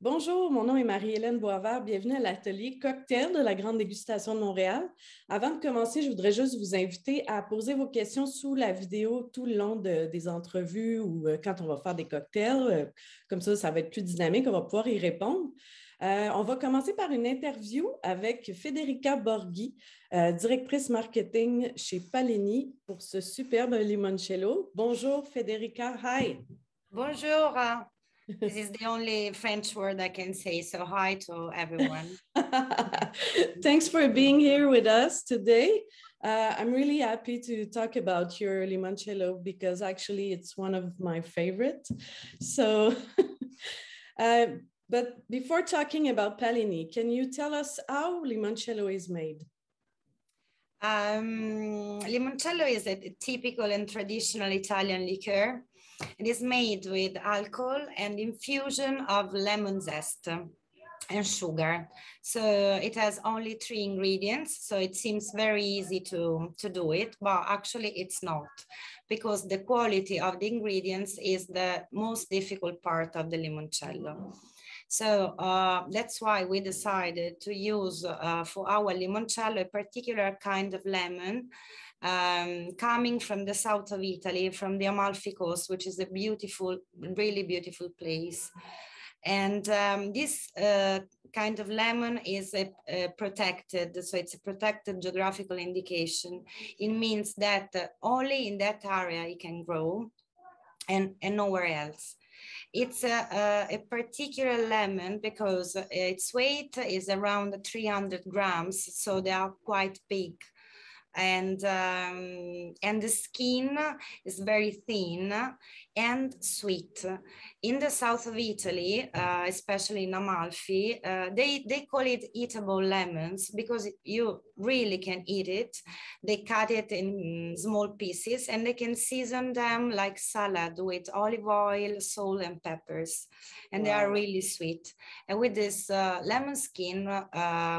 Bonjour, mon nom est Marie-Hélène Boisvert. Bienvenue à l'atelier Cocktail de la Grande Dégustation de Montréal. Avant de commencer, je voudrais juste vous inviter à poser vos questions sous la vidéo tout le long des entrevues ou quand on va faire des cocktails. Comme ça va être plus dynamique, on va pouvoir y répondre. On va commencer par une interview avec Federica Borghi, directrice marketing chez Pallini pour ce superbe limoncello. Bonjour Federica, hi. Bonjour. This is the only French word I can say, so hi to everyone. Thanks for being here with us today. I'm really happy to talk about your limoncello because actually it's one of my favorites. So, but before talking about Pallini, can you tell us how limoncello is made? Limoncello is a typical and traditional Italian liqueur. It is made with alcohol and infusion of lemon zest and sugar. So it has only 3 ingredients. So it seems very easy to do it, but actually it's not, because the quality of the ingredients is the most difficult part of the limoncello. So that's why we decided to use for our limoncello a particular kind of lemon coming from the south of Italy, from the Amalfi Coast, which is a beautiful, really beautiful place. And this kind of lemon is protected, so it's a protected geographical indication. It means that only in that area it can grow and nowhere else. It's a particular lemon because its weight is around 300 grams, so they are quite big. And the skin is very thin and sweet. In the south of Italy, especially in Amalfi, they call it eatable lemons because you really can eat it. They cut it in small pieces and they can season them like salad with olive oil, salt and peppers. And Wow. They are really sweet. And with this lemon skin,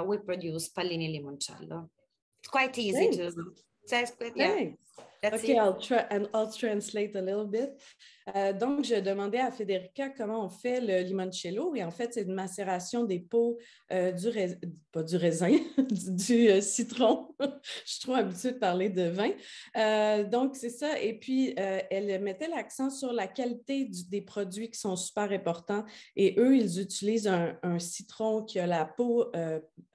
we produce Pallini Limoncello. It's quite easy Thanks. to say. Yeah. Okay, I'll translate a little bit. Donc, je demandais à Federica comment on fait le limoncello. Et en fait, c'est une macération des peaux pas du raisin, du citron. Je suis trop habituée de parler de vin. Donc, c'est ça. Et puis, elle mettait l'accent sur la qualité des produits qui sont super importants. Et eux, ils utilisent un citron qui a la peau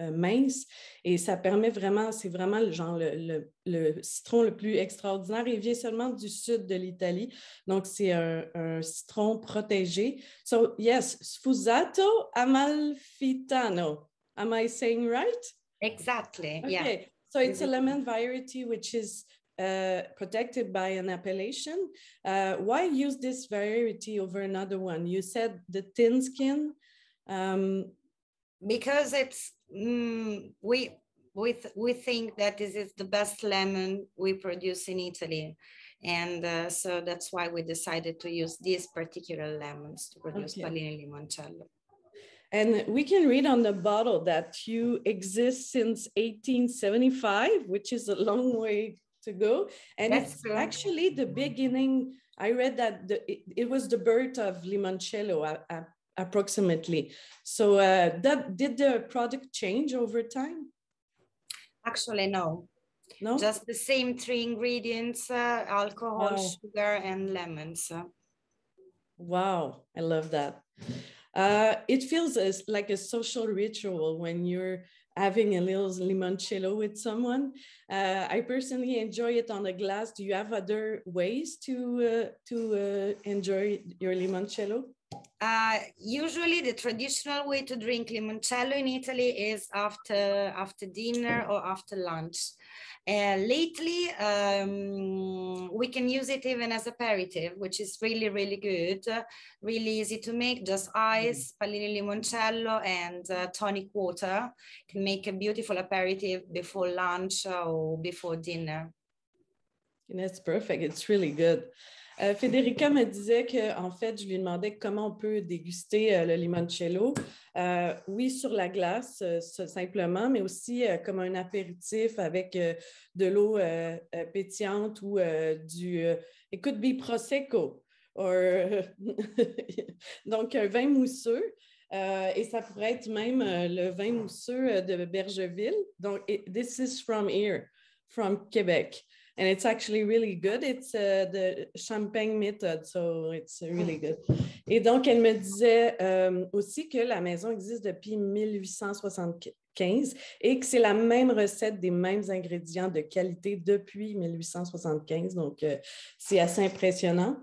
mince. Et ça permet vraiment, c'est vraiment le citron le plus extraordinaire. Il vient seulement du sud de l'Italie. Donc, c'est un citron protégé. So, yes, Sfusato Amalfitano. Am I saying right? Exactly, okay. Yeah. So, it's a lemon variety which is protected by an appellation. Why use this variety over another one? You said the thin skin. Because it's, we think that this is the best lemon we produce in Italy. And so that's why we decided to use these particular lemons to produce Pallini Limoncello. And we can read on the bottle that you exist since 1875, which is a long way to go. And That's it's true. Actually the beginning. I read that it was the birth of limoncello approximately. So did the product change over time? Actually, no. Just the same 3 ingredients, alcohol, sugar, and lemons. Wow, I love that. It feels like a social ritual when you're having a little limoncello with someone. I personally enjoy it on a glass. Do you have other ways to enjoy your limoncello? Usually the traditional way to drink limoncello in Italy is after dinner or after lunch. Lately, we can use it even as aperitif, which is really, really good, really easy to make. Just ice, Pallini Limoncello, and tonic water can make a beautiful aperitif before lunch or before dinner. And that's perfect. It's really good. Federica me disait qu'en fait, je lui demandais comment on peut déguster le limoncello. Oui, sur la glace, simplement, mais aussi comme un apéritif avec de l'eau pétillante ou it could be Prosecco. Donc, un vin mousseux. Et ça pourrait être même le vin mousseux de Bergeville. Donc, this is from here, from Quebec. And it's actually really good. It's the Champagne method, so it's really good. Et donc, elle me disait aussi que la maison existe depuis 1875 et que c'est la même recette des mêmes ingrédients de qualité depuis 1875. Donc, c'est assez impressionnant.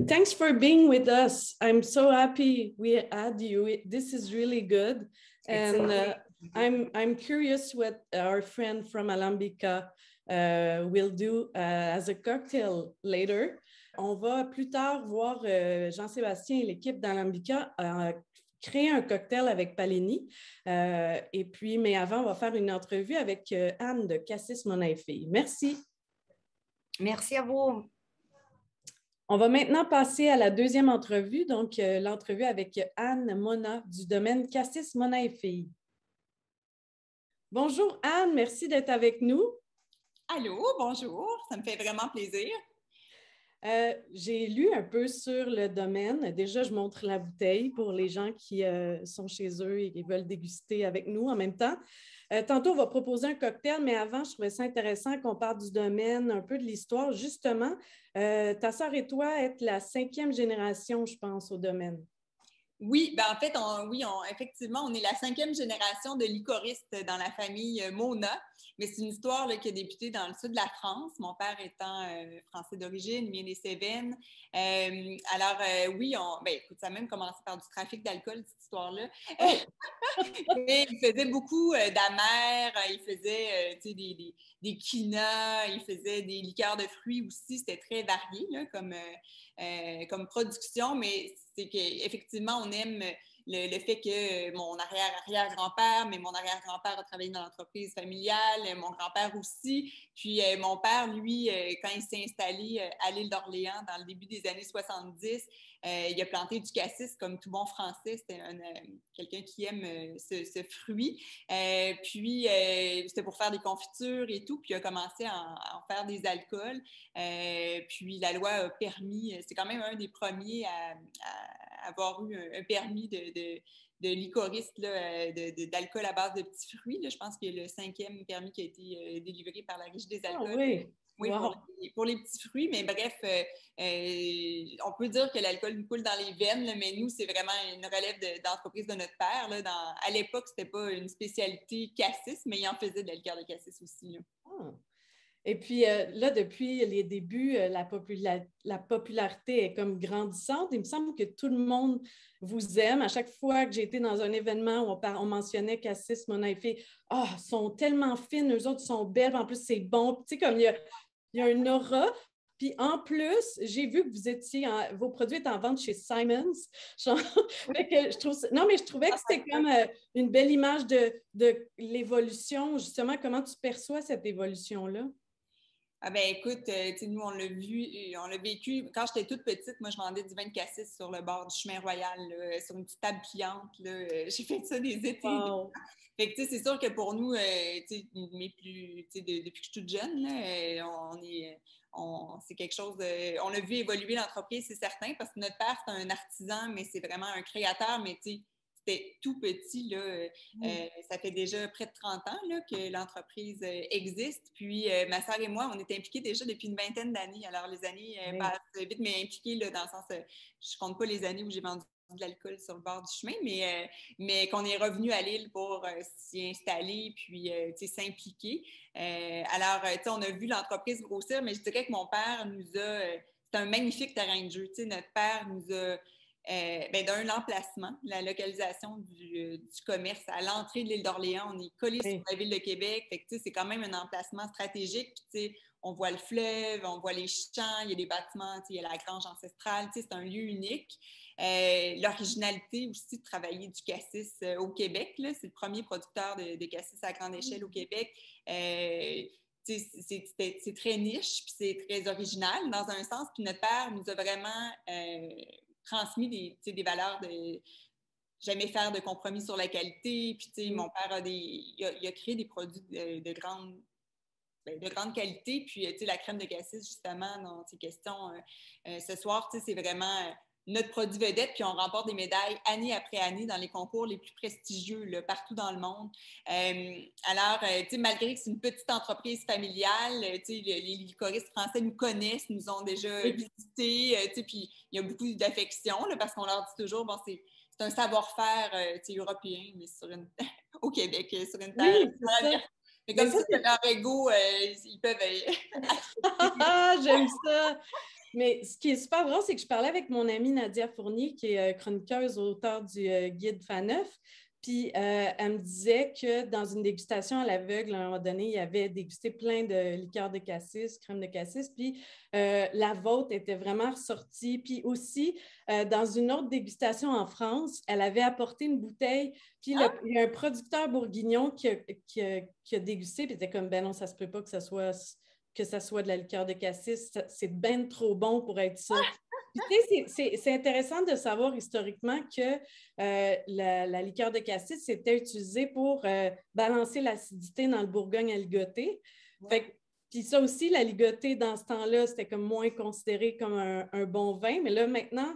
Thanks for being with us. I'm so happy we had you. This is really good. And I'm curious what our friend from Alambica will do as a cocktail later. On va plus tard voir Jean-Sébastien et l'équipe d'Alambica créer un cocktail avec Paleni. Et puis, mais avant, on va faire une entrevue avec Anne de Cassis Monin-Fille. Merci. Merci à vous. On va maintenant passer à la deuxième entrevue, donc l'entrevue avec Anne Mona du domaine Cassis Monin-Fille. Bonjour Anne, merci d'être avec nous. Allô, bonjour, ça me fait vraiment plaisir. J'ai lu un peu sur le domaine. Déjà, je montre la bouteille pour les gens qui sont chez eux et qui veulent déguster avec nous en même temps. Tantôt, on va proposer un cocktail, mais avant, je trouvais ça intéressant qu'on parle du domaine, un peu de l'histoire. Justement, ta sœur et toi êtes la 5e génération, je pense, au domaine. Oui, ben en fait, effectivement, on est la 5e génération de licoristes dans la famille Mona, mais c'est une histoire là, qui a débuté dans le sud de la France, mon père étant français d'origine, vient des Cévennes. Oui, écoute, ça a même commencé par du trafic d'alcool, cette histoire-là. Mais il faisait beaucoup d'amers, il faisait des quinoa, il faisait des liqueurs de fruits aussi, c'était très varié là, comme production, mais c'est qu'effectivement, on aime le fait que mon arrière-arrière-grand-père, mais mon arrière-grand-père a travaillé dans l'entreprise familiale, mon grand-père aussi. Puis mon père, lui, quand il s'est installé à l'île d'Orléans dans le début des années 70, il a planté du cassis comme tout bon français. C'était quelqu'un qui aime ce fruit. Puis c'était pour faire des confitures et tout. Puis il a commencé à en faire des alcools. Puis la loi a permis, c'est quand même un des premiers à avoir eu un permis de licoriste d'alcool à base de petits fruits. Là. Je pense que le 5e permis qui a été délivré par la Régie des alcools. Ah oui. Oui, wow. pour les petits fruits, mais bref, on peut dire que l'alcool nous coule dans les veines, là, mais nous, c'est vraiment une relève d'entreprise de notre père. Là, à l'époque, c'était pas une spécialité cassis, mais il en faisait de la liqueur de cassis aussi. Là. Ah. Et puis là, depuis les débuts, la popularité est comme grandissante. Il me semble que tout le monde vous aime. À chaque fois que j'ai été dans un événement où on mentionnait Cassis Monin-Fille, sont tellement fines, eux autres sont belles, en plus c'est bon. Tu sais, comme il y a une aura. Puis en plus, j'ai vu que vos produits étaient en vente chez Simons. Je trouvais que c'était comme une belle image de l'évolution, justement, comment tu perçois cette évolution-là? Ah ben écoute, nous, on l'a vécu. Quand j'étais toute petite, moi, je vendais du vin de cassis sur le bord du chemin Royal, là, sur une petite table pliante. Là. J'ai fait ça des étés. Wow. Fait que, c'est sûr que pour nous, depuis que je suis toute jeune, là, c'est quelque chose on a vu évoluer l'entreprise, c'est certain, parce que notre père, c'est un artisan, mais c'est vraiment un créateur, mais c'était tout petit. Là, ça fait déjà près de 30 ans là, que l'entreprise existe. Puis, ma sœur et moi, on est impliqués déjà depuis une vingtaine d'années. Alors, les années passent vite, mais impliqués là, dans le sens, je compte pas les années où j'ai vendu de l'alcool sur le bord du chemin, mais qu'on est revenu à l'île pour s'y installer puis s'impliquer. On a vu l'entreprise grossir, mais je dirais que mon père nous a... c'est un magnifique terrain de jeu. Notre père nous a... d'un l'emplacement, la localisation du commerce à l'entrée de l'île d'Orléans. On est collé sur la ville de Québec. Fait que, c'est quand même un emplacement stratégique. Puis, on voit le fleuve, on voit les champs, il y a des bâtiments, il y a la grange ancestrale. C'est un lieu unique. L'originalité aussi de travailler du cassis au Québec. C'est le premier producteur de cassis à grande échelle au Québec. C'est très niche, puis c'est très original dans un sens. Puis notre père nous a vraiment transmis des valeurs de jamais faire de compromis sur la qualité. Puis, mon père il a créé des produits de grande qualité. Puis, la crème de cassis, justement, dans ces questions ce soir, c'est vraiment notre produit vedette, puis on remporte des médailles année après année dans les concours les plus prestigieux là, partout dans le monde. Alors, tu sais, malgré que c'est une petite entreprise familiale, tu sais, les licoristes français nous connaissent, nous ont déjà visités, tu sais, puis il y a beaucoup d'affection là, parce qu'on leur dit toujours, bon, c'est un savoir-faire européen, mais au Québec, sur une terre. Oui, c'est ça. Mais comme ça, c'est leur ego, ils peuvent... J'aime ça! Mais ce qui est super drôle, c'est que je parlais avec mon amie Nadia Fournier, qui est chroniqueuse, auteure du guide Faneuf. Puis elle me disait que dans une dégustation à l'aveugle, à un moment donné, il y avait dégusté plein de liqueurs de cassis, crème de cassis, puis la vôtre était vraiment ressortie. Puis aussi, dans une autre dégustation en France, elle avait apporté une bouteille, puis il y a un producteur bourguignon qui a dégusté, puis il était comme, ben non, ça se peut pas que ça soit de la liqueur de cassis, c'est ben trop bon pour être ça. Puis, tu sais, c'est intéressant de savoir historiquement que la liqueur de cassis c'était utilisée pour balancer l'acidité dans le Bourgogne à ligoter. Ouais. Puis ça aussi, la ligotée dans ce temps-là, c'était comme moins considéré comme un bon vin. Mais là, maintenant,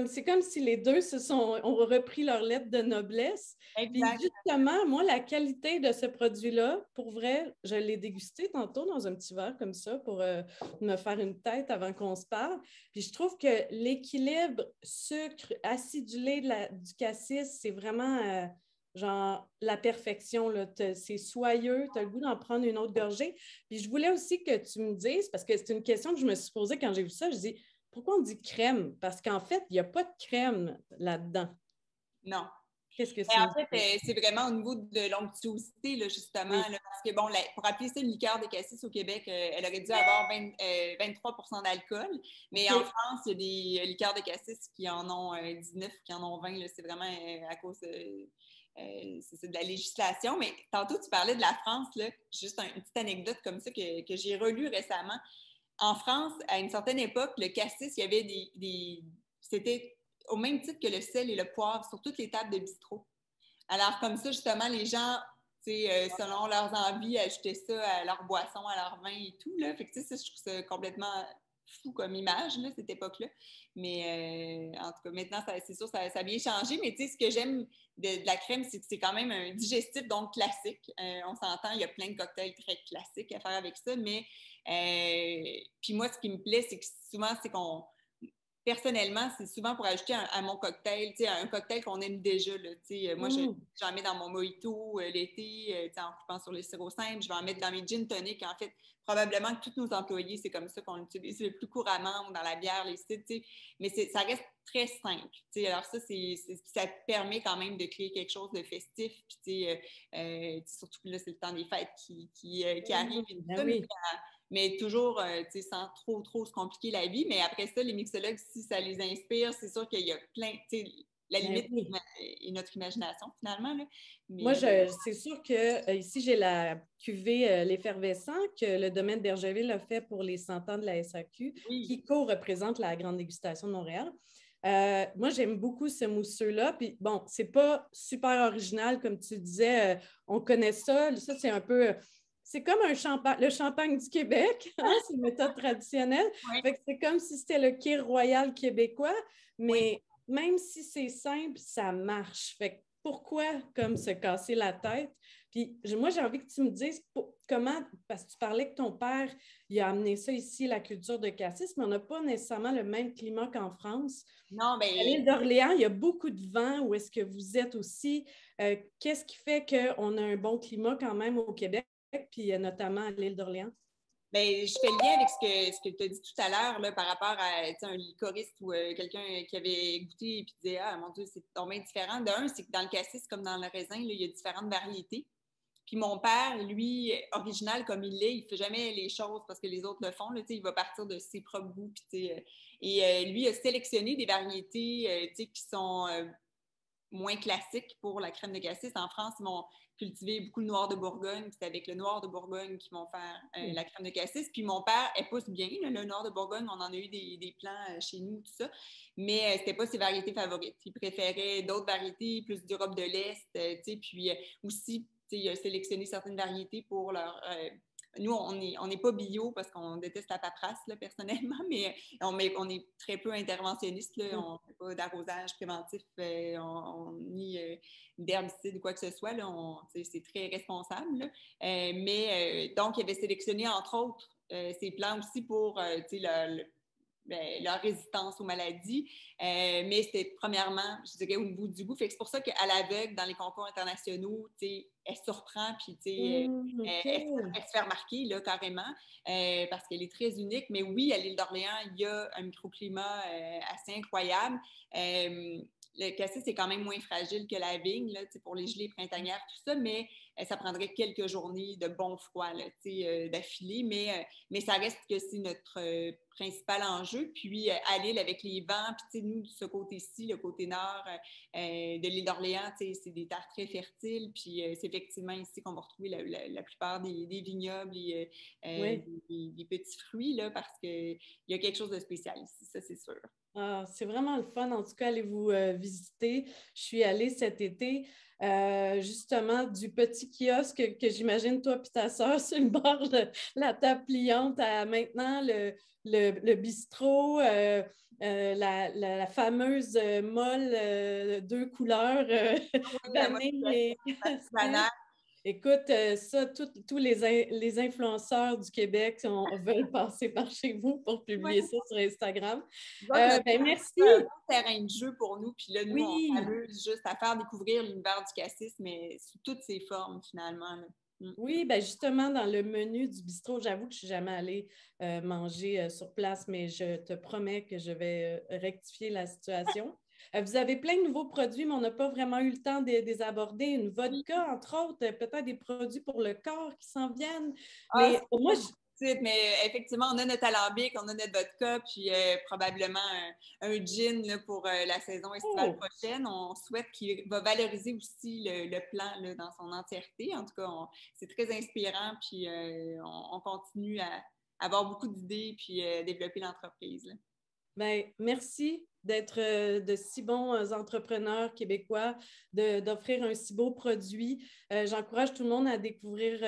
c'est comme si les deux ont repris leur lettre de noblesse. Puis justement, moi, la qualité de ce produit-là, pour vrai, je l'ai dégusté tantôt dans un petit verre comme ça pour me faire une tête avant qu'on se parle. Puis je trouve que l'équilibre sucre, acidulé du cassis, c'est vraiment genre la perfection. C'est soyeux, tu as le goût d'en prendre une autre gorgée. Puis je voulais aussi que tu me dises, parce que c'est une question que je me suis posée quand j'ai vu ça, je dis, pourquoi on dit crème? Parce qu'en fait, il n'y a pas de crème là-dedans. Non. Qu'est-ce que c'est? En fait, c'est vraiment au niveau de l'onctuosité, là, justement, là, parce que, bon, pour appeler ça une liqueur de cassis au Québec, elle aurait dû avoir 23 % d'alcool, mais en France, il y a des liqueurs de cassis qui en ont 19, qui en ont 20, là, c'est vraiment à cause c'est de la législation. Mais tantôt, tu parlais de la France, là, juste une petite anecdote comme ça que j'ai relue récemment. En France, à une certaine époque, le cassis, il y avait c'était au même titre que le sel et le poivre sur toutes les tables de bistrot. Alors, comme ça, justement, les gens, selon leurs envies, ajoutaient ça à leur boisson, à leur vin et tout. Là. Fait que, ça, je trouve ça complètement fou comme image, là, cette époque-là. Mais en tout cas, maintenant, c'est sûr, ça a bien changé. Mais ce que j'aime de la crème, c'est que c'est quand même un digestif, donc classique. On s'entend, il y a plein de cocktails très classiques à faire avec ça. Mais puis moi, ce qui me plaît, c'est que souvent, c'est qu'on... Personnellement, c'est souvent pour ajouter à mon cocktail, un cocktail qu'on aime déjà. Là, moi, j'en mets dans mon mojito l'été, en coupant sur le sirop simple. Je vais en mettre dans mes gin tonic. En fait, probablement que tous nos employés, c'est comme ça qu'on l'utilise le plus couramment ou dans la bière, les cidres. Mais ça reste très simple. Alors ça permet quand même de créer quelque chose de festif. Puis, surtout que là, c'est le temps des fêtes qui arrive. Mais toujours, sans trop se compliquer la vie. Mais après ça, les mixologues, si ça les inspire, c'est sûr qu'il y a plein, la limite est notre imagination, finalement. Là. Mais, moi, c'est sûr que ici, j'ai la cuvée L'Effervescent que le domaine d'Hergeville a fait pour les 100 ans de la SAQ, qui co-représente la grande dégustation de Montréal. Moi, j'aime beaucoup ce mousseux-là. Puis bon, c'est pas super original, comme tu disais. On connaît ça. Ça, c'est un peu... c'est comme le champagne du Québec, hein? C'est une méthode traditionnelle. Fait que c'est comme si c'était le Kir royal québécois, mais même si c'est simple, ça marche. Fait que pourquoi comme se casser la tête? Puis moi, j'ai envie que tu me dises comment, parce que tu parlais que ton père, il a amené ça ici, la culture de cassis, mais on n'a pas nécessairement le même climat qu'en France. Non, mais... À l'île d'Orléans, il y a beaucoup de vent. Où est-ce que vous êtes aussi? Qu'est-ce qui fait qu'on a un bon climat quand même au Québec? Puis notamment à l'île d'Orléans? Bien, je fais le lien avec ce que tu as dit tout à l'heure par rapport à un licoriste ou quelqu'un qui avait goûté et qui disait « Ah, mon Dieu, c'est totalement différent. » D'un, c'est que dans le cassis, comme dans le raisin, là, il y a différentes variétés. Puis mon père, lui, original comme il l'est, il ne fait jamais les choses parce que les autres le font. Là, il va partir de ses propres goûts. Et lui a sélectionné des variétés qui sont moins classiques pour la crème de cassis. En France, ils vont cultiver beaucoup le noir de Bourgogne. C'est avec le noir de Bourgogne qu'ils vont faire la crème de cassis. Puis mon père, elle pousse bien, là, le noir de Bourgogne. On en a eu des plants chez nous, tout ça. Mais c'était pas ses variétés favorites. Il préférait d'autres variétés, plus d'Europe de l'Est. Puis aussi, il a sélectionné certaines variétés pour leur nous, on n'est pas bio parce qu'on déteste la paperasse, là, personnellement, mais on est très peu interventionniste. Là, on ne fait pas d'arrosage préventif ni d'herbicide ou quoi que ce soit. C'est très responsable. Là. Donc, il avait sélectionné, entre autres, ces plants aussi pour leur résistance aux maladies. Mais c'était premièrement, je dirais, au niveau du goût. Fait que c'est pour ça qu'à l'aveugle, dans les concours internationaux, elle surprend, puis elle se fait remarquer là, carrément, parce qu'elle est très unique. Mais oui, à l'île d'Orléans, il y a un microclimat assez incroyable. Le cassis est quand même moins fragile que la vigne là, pour les gelées printanières, tout ça, mais ça prendrait quelques journées de bon froid d'affilée, mais ça reste que c'est notre principal enjeu. Puis à l'île avec les vents, puis nous, de ce côté-ci, le côté nord de l'île d'Orléans, c'est des terres très fertiles, puis c'est effectivement ici qu'on va retrouver la plupart des vignobles et des petits fruits, là, parce qu'il y a quelque chose de spécial ici, ça c'est sûr. Ah, c'est vraiment le fun. En tout cas, allez-vous visiter. Je suis allée cet été, justement, du petit kiosque que j'imagine toi et ta sœur sur le bord de la table pliante à maintenant le bistrot, la fameuse molle 2 couleurs, vanille et... Écoute, ça, tous les influenceurs du Québec veulent passer par chez vous pour publier ça sur Instagram. Merci. C'est un bon terrain de jeu pour nous. Puis là, nous, oui. on s'amuse juste à faire découvrir l'univers du cassis, mais sous toutes ses formes, finalement. Là. Oui, ben justement, dans le menu du bistrot, j'avoue que je ne suis jamais allée manger sur place, mais je te promets que je vais rectifier la situation. Vous avez plein de nouveaux produits, mais on n'a pas vraiment eu le temps de les aborder. Une vodka, entre autres, peut-être des produits pour le corps qui s'en viennent. Mais moi, mais effectivement, on a notre alambic, on a notre vodka, puis probablement un gin là, pour la saison estivale prochaine. On souhaite qu'il va valoriser aussi le plan là, dans son entièreté. En tout cas, c'est très inspirant, puis on continue à avoir beaucoup d'idées, puis développer l'entreprise. Là. Bien, merci d'être de si bons entrepreneurs québécois, d'offrir un si beau produit. J'encourage tout le monde à découvrir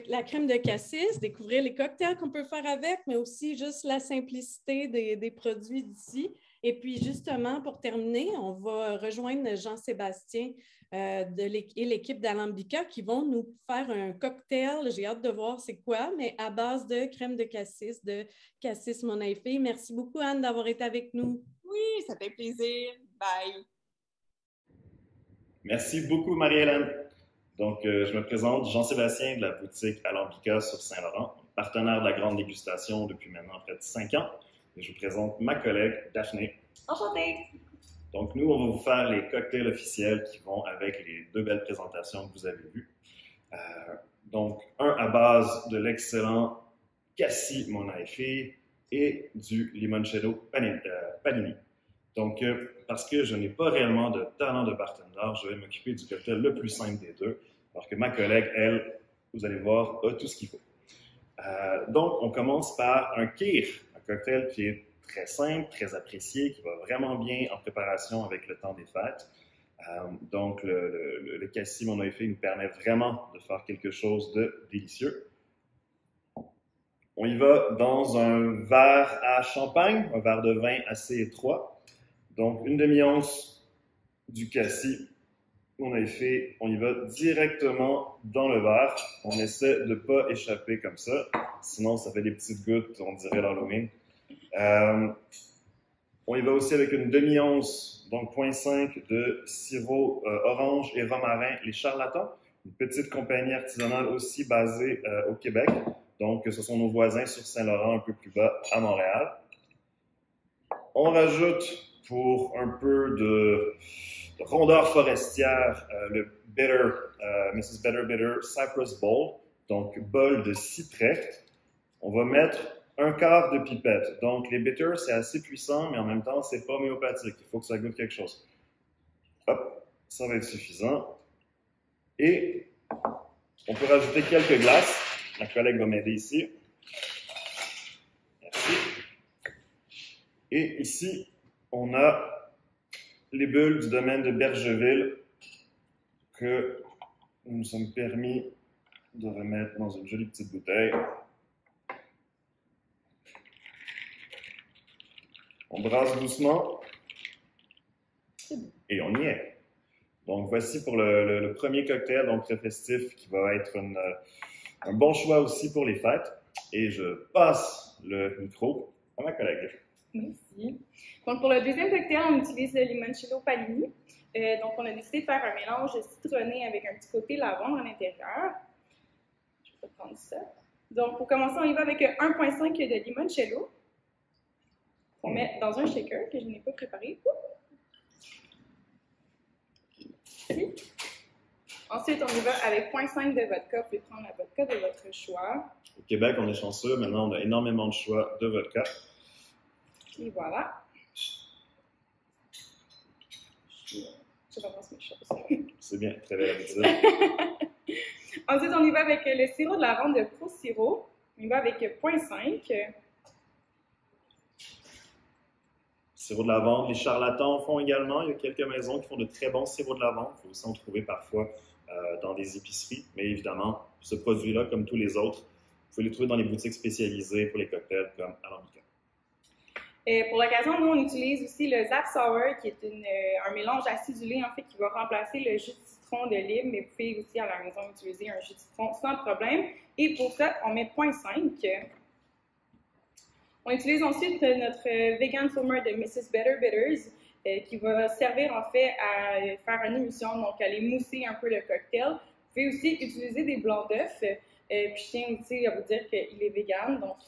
la crème de cassis, découvrir les cocktails qu'on peut faire avec, mais aussi juste la simplicité des produits d'ici. Et puis, justement, pour terminer, on va rejoindre Jean-Sébastien et l'équipe d'Alambica qui vont nous faire un cocktail. J'ai hâte de voir c'est quoi, mais à base de crème de cassis Monaïfé. Merci beaucoup, Anne, d'avoir été avec nous. Oui, ça fait plaisir. Bye. Merci beaucoup, Marie-Hélène. Donc, je me présente, Jean-Sébastien de la boutique Alambica sur Saint-Laurent, partenaire de la grande dégustation depuis maintenant près de 5 ans. Et je vous présente ma collègue Daphné. Enchantée! Donc, nous, on va vous faire les cocktails officiels qui vont avec les 2 belles présentations que vous avez vues. Donc, un à base de l'excellent Cassis Monaïfé et du limoncello panini. Donc, parce que je n'ai pas réellement de talent de bartender, je vais m'occuper du cocktail le plus simple des deux, alors que ma collègue, elle, vous allez voir, a tout ce qu'il faut. Donc, on commence par un kir, un cocktail qui est très simple, très apprécié, qui va vraiment bien en préparation avec le temps des fêtes. Donc, le Cassis Monaïfé nous permet vraiment de faire quelque chose de délicieux. On y va dans un verre à champagne, un verre de vin assez étroit. Donc, une demi-once du Cassis Monaïfé, on y va directement dans le verre. On essaie de ne pas échapper comme ça, sinon ça fait des petites gouttes, on dirait l'Halloween. On y va aussi avec une demi-once, donc 0,5 de sirop orange et romarin, les Charlatans, une petite compagnie artisanale aussi basée au Québec. Donc, ce sont nos voisins sur Saint-Laurent, un peu plus bas à Montréal. On rajoute, pour un peu de rondeur forestière, le Mrs. Better Bitter Cypress Bowl, donc bol de cyprès. On va mettre un quart de pipette. Donc, les bitters, c'est assez puissant, mais en même temps, c'est pas homéopathique. Il faut que ça goûte quelque chose. Hop, ça va être suffisant. Et on peut rajouter quelques glaces. Ma collègue va m'aider ici. Merci. Et ici, on a les bulles du domaine de Bergeville que nous nous sommes permis de remettre dans une jolie petite bouteille. On brasse doucement et on y est. Donc, voici pour le premier cocktail, donc très festif, qui va être un bon choix aussi pour les fêtes. Et je passe le micro à ma collègue. Merci. Donc, pour le deuxième cocktail, on utilise le limoncello Palini. Donc, on a décidé de faire un mélange citronné avec un petit côté lavande à l'intérieur. Je vais prendre ça. Donc, pour commencer, on y va avec 1,5 de limoncello. On met dans un shaker que je n'ai pas préparé. Ici. Ensuite, on y va avec 0,5 de vodka. Vous pouvez prendre la vodka de votre choix. Au Québec, on est chanceux. Maintenant, on a énormément de choix de vodka. Et voilà. Je repense mes choses. C'est bien, très belle habitude. Ensuite, on y va avec le sirop de lavande de Pro Sirop. On y va avec 0,5. Sirop de lavande, les charlatans en font également. Il y a quelques maisons qui font de très bons sirops de lavande. Il faut aussi en trouver parfois dans des épiceries. Mais évidemment, ce produit-là, comme tous les autres, vous pouvez les trouver dans les boutiques spécialisées pour les cocktails comme Alambica. Et pour l'occasion, nous, on utilise aussi le Zap Sour, qui est un mélange acidulé, en fait, qui va remplacer le jus de citron de lime, mais vous pouvez aussi à la maison utiliser un jus de citron sans problème. Et pour ça, on met 0,5. On utilise ensuite notre Vegan Foamer de Mrs. Better Bitters, qui va servir en fait à faire une émulsion, donc à aller mousser un peu le cocktail. Vous pouvez aussi utiliser des blancs d'œufs. Puis je tiens aussi à vous dire qu'il est vegan, donc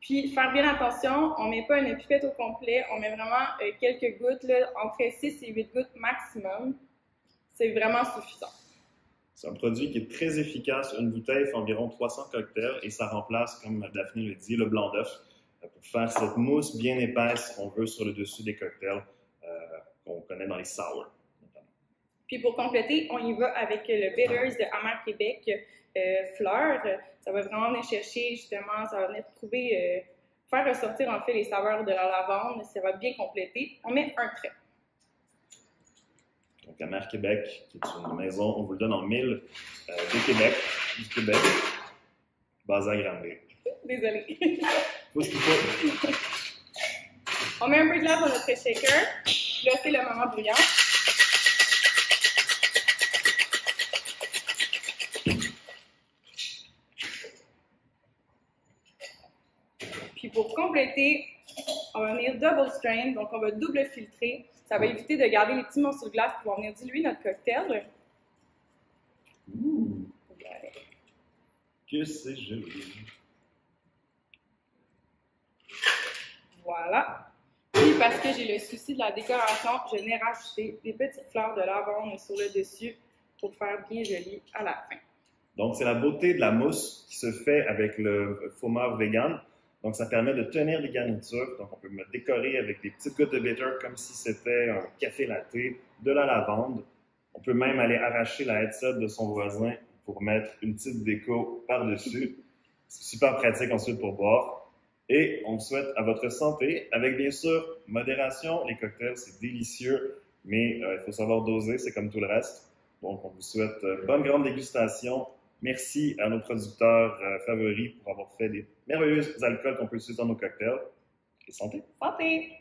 puis faire bien attention, on ne met pas une pipette au complet, on met vraiment quelques gouttes, là, entre 6 et 8 gouttes maximum. C'est vraiment suffisant. C'est un produit qui est très efficace. Une bouteille fait environ 300 cocktails et ça remplace, comme Daphné le dit, le blanc d'œuf pour faire cette mousse bien épaisse qu'on veut sur le dessus des cocktails qu'on connaît dans les sours. Notamment. Puis pour compléter, on y va avec le Bitters de Amer Québec Fleur. Ça va vraiment venir chercher justement, ça va venir trouver, faire ressortir en fait les saveurs de la lavande. Ça va bien compléter. On met un trait. Donc, Amer Québec, qui est une maison, on vous le donne en 1000 du Québec, basée à Granby. Désolée. Faut ce qu'il faut. On met un peu de lait dans notre shaker. Là, c'est le moment bouillant. Puis pour compléter, on va venir double strain, donc on va double filtrer. Ça va éviter de garder les petits morceaux de glace pour venir diluer notre cocktail. Ouais. Que c'est joli. Voilà. Puis parce que j'ai le souci de la décoration, je n'ai rajouté des petites fleurs de lavande sur le dessus pour faire bien joli à la fin. Donc, c'est la beauté de la mousse qui se fait avec le foamer vegan. Donc, ça permet de tenir les garnitures. Donc, on peut me décorer avec des petites gouttes de bitter comme si c'était un café latte, de la lavande. On peut même aller arracher la headset de son voisin pour mettre une petite déco par-dessus. C'est super pratique ensuite pour boire. Et on souhaite à votre santé, avec bien sûr modération. Les cocktails, c'est délicieux, mais il faut savoir doser, c'est comme tout le reste. Donc, on vous souhaite bonne grande dégustation. Merci à nos producteurs favoris pour avoir fait des merveilleux alcools qu'on peut utiliser dans nos cocktails. Et santé! Santé!